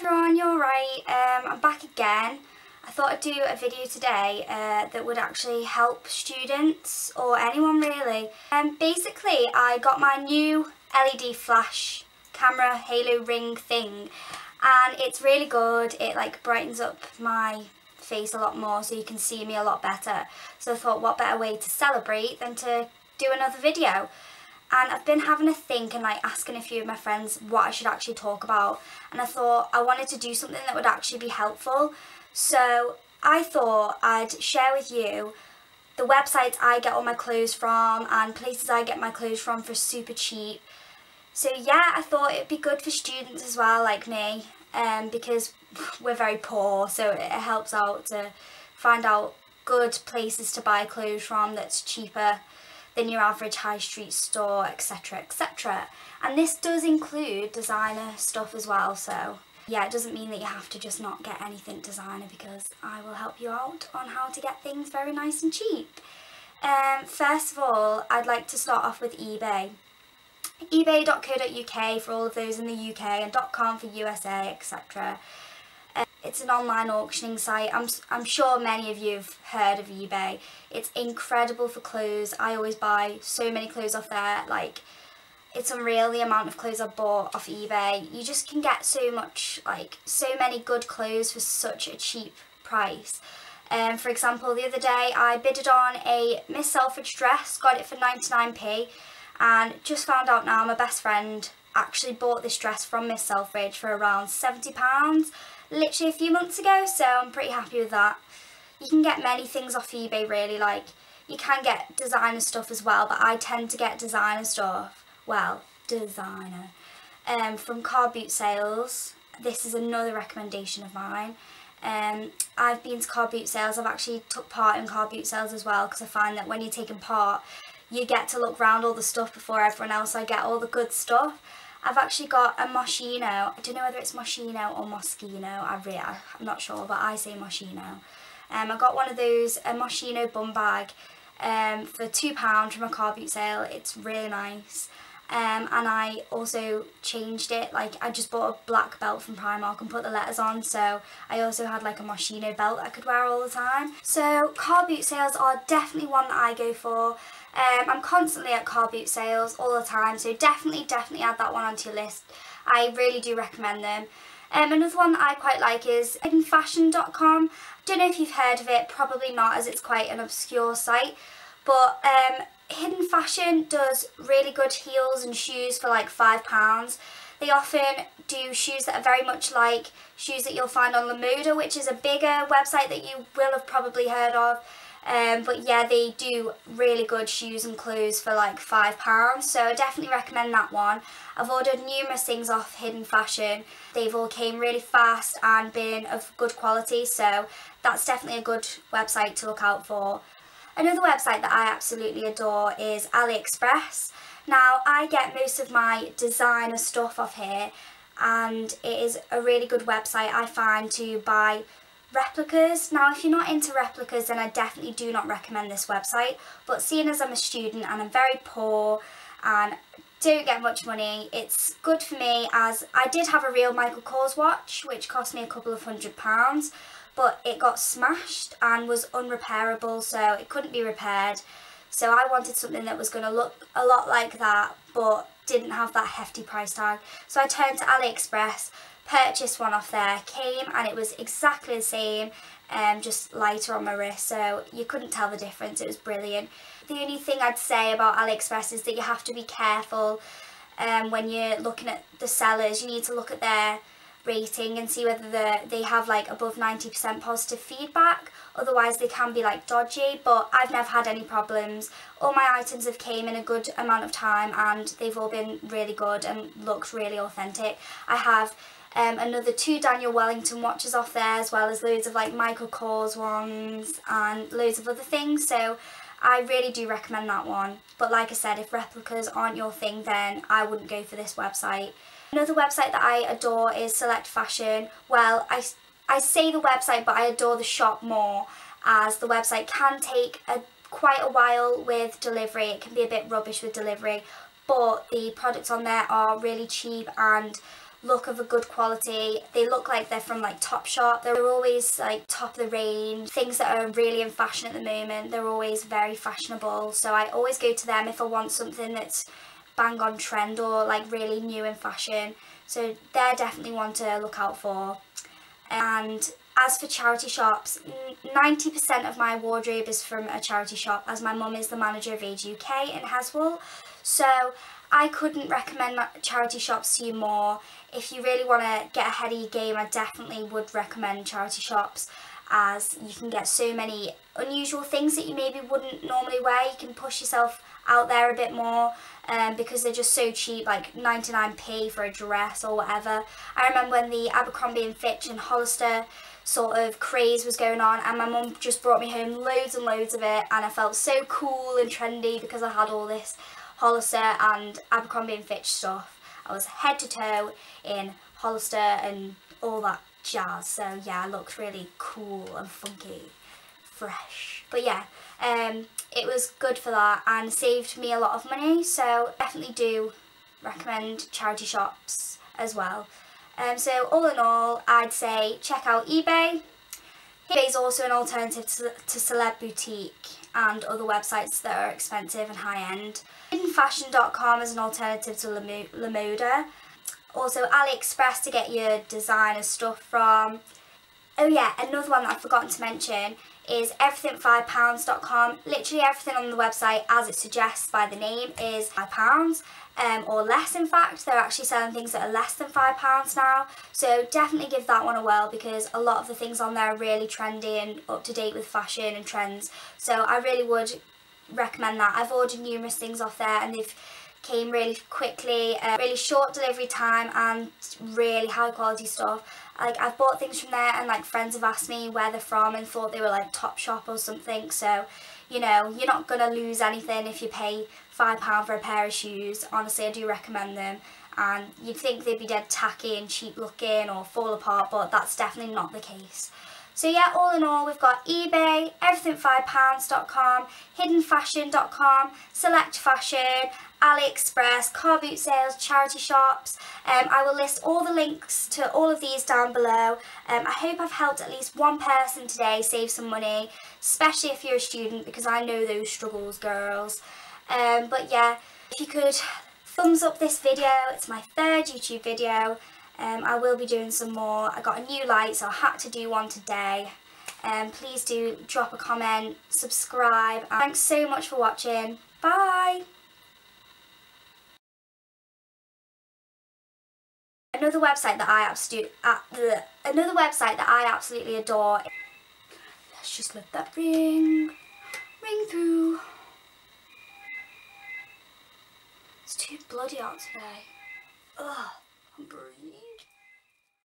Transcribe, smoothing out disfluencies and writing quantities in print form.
everyone, you're right. I'm back again. I thought I'd do a video today that would actually help students or anyone really. Basically, I got my new LED flash camera halo ring thing, and it's really good. It like brightens up my face a lot more so you can see me a lot better. So I thought, what better way to celebrate than to do another video. And I've been having a think and like asking a few of my friends what I should actually talk about, and I thought I wanted to do something that would actually be helpful. So I thought I'd share with you the websites I get all my clothes from and places I get my clothes from for super cheap. So yeah, I thought it'd be good for students as well like me, because we're very poor, so it helps out to find out good places to buy clothes from that's cheaper than your average high street store, etc, etc. And this does include designer stuff as well, so yeah, it doesn't mean that you have to just not get anything designer, because I will help you out on how to get things very nice and cheap. First of all, I'd like to start off with eBay. ebay.co.uk for all of those in the UK, and .com for USA, etc. It's an online auctioning site. I'm sure many of you have heard of eBay. It's incredible for clothes. I always buy so many clothes off there. Like, it's unreal the amount of clothes I've bought off eBay. You just can get so much, like, so many good clothes for such a cheap price. For example, the other day I bidded on a Miss Selfridge dress, got it for 99p, and just found out now my best friend actually bought this dress from Miss Selfridge for around £70. Literally a few months ago, so I'm pretty happy with that. You can get many things off eBay really, like you can get designer stuff as well, but I tend to get designer stuff, well, designer, from car boot sales. This is another recommendation of mine. I've been to car boot sales. I've actually took part in car boot sales as well, because I find that when you're taking part, you get to look around all the stuff before everyone else. So I get all the good stuff. I've actually got a Moschino. I don't know whether it's Moschino or Moschino. I'm not sure, but I say Moschino. I got one of those, a Moschino bum bag, for £2 from a car boot sale. It's really nice. And I also changed it. Like, I just bought a black belt from Primark and put the letters on. So I also had like a Moschino belt I could wear all the time. So car boot sales are definitely one that I go for. I'm constantly at car boot sales all the time, so definitely add that one onto your list. I really do recommend them. Another one that I quite like is hiddenfashion.com. Don't know if you've heard of it, probably not, as it's quite an obscure site, but Hidden Fashion does really good heels and shoes for like £5. They often do shoes that are very much like shoes that you'll find on Lamoda, which is a bigger website that you will have probably heard of. But yeah, they do really good shoes and clothes for like £5, so I definitely recommend that one. I've ordered numerous things off Hidden Fashion. They've all came really fast and been of good quality, so that's definitely a good website to look out for. Another website that I absolutely adore is Aliexpress. Now, I get most of my designer stuff off here, and it is a really good website I find to buy replicas. Now, if you're not into replicas, then I definitely do not recommend this website, but seeing as I'm a student and I'm very poor and don't get much money, it's good for me, as I did have a real Michael Kors watch which cost me a couple of £100, but it got smashed and was unrepairable, so it couldn't be repaired. So I wanted something that was going to look a lot like that but didn't have that hefty price tag, so I turned to Aliexpress, purchased one off there, came and it was exactly the same, just lighter on my wrist, so you couldn't tell the difference. It was brilliant. The only thing I'd say about Aliexpress is that you have to be careful when you're looking at the sellers. You need to look at their rating and see whether they have like above 90% positive feedback, otherwise they can be like dodgy, but I've never had any problems. All my items have came in a good amount of time and they've all been really good and looked really authentic. I have another 2 Daniel Wellington watches off there, as well as loads of like Michael Kors ones and loads of other things, so I really do recommend that one. But like I said, if replicas aren't your thing, then I wouldn't go for this website. Another website that I adore is Select Fashion. Well, I say the website, but I adore the shop more, as the website can take quite a while with delivery. It can be a bit rubbish with delivery, but the products on there are really cheap and look of a good quality. They look like they're from like Topshop. They're always like top of the range. Things that are really in fashion at the moment, they're always very fashionable. So I always go to them if I want something that's bang on trend or like really new in fashion. So they're definitely one to look out for. And as for charity shops, 90% of my wardrobe is from a charity shop, as my mum is the manager of Age UK in Haswell. So I couldn't recommend charity shops to you more. If you really want to get ahead of your game, I definitely would recommend charity shops, as you can get so many unusual things that you maybe wouldn't normally wear. You can push yourself out there a bit more because they're just so cheap, like 99p for a dress or whatever. I remember when the Abercrombie and Fitch and Hollister sort of craze was going on, and my mum just brought me home loads and loads of it, and I felt so cool and trendy because I had all this Hollister and Abercrombie and Fitch stuff. I was head to toe in Hollister and all that jazz, so yeah, I looked really cool and funky, fresh. But yeah, it was good for that and saved me a lot of money, so definitely do recommend charity shops as well. So all in all, I'd say check out eBay. eBay is also an alternative to Celeb Boutique and other websites that are expensive and high-end. Hiddenfashion.com is an alternative to La Moda. Also Aliexpress to get your designer stuff from. Oh yeah, another one that I've forgotten to mention is everything5pounds.com. Literally everything on the website, as it suggests by the name, is £5 or less. In fact, they're actually selling things that are less than £5 now. So definitely give that one a whirl, because a lot of the things on there are really trendy and up to date with fashion and trends. So I really would recommend that. I've ordered numerous things off there and they've came really quickly, really short delivery time and really high quality stuff. Like, I've bought things from there and like friends have asked me where they're from and thought they were like Topshop or something. So, you know, you're not going to lose anything if you pay £5 for a pair of shoes. Honestly, I do recommend them. And you'd think they'd be dead tacky and cheap looking or fall apart, but that's definitely not the case. So yeah, all in all, we've got eBay, everything5pounds.com, hiddenfashion.com, Select Fashion, Aliexpress, car boot sales, charity shops. I will list all the links to all of these down below. I hope I've helped at least one person today save some money, especially if you're a student, because I know those struggles, girls. But yeah, if you could thumbs up this video, it's my third YouTube video. I will be doing some more. I got a new light, so I had to do one today. Please do drop a comment, subscribe. Thanks so much for watching. Bye! Another website that I absolutely adore. Let's just let that ring through. It's too bloody out today. Ugh, I'm breathed.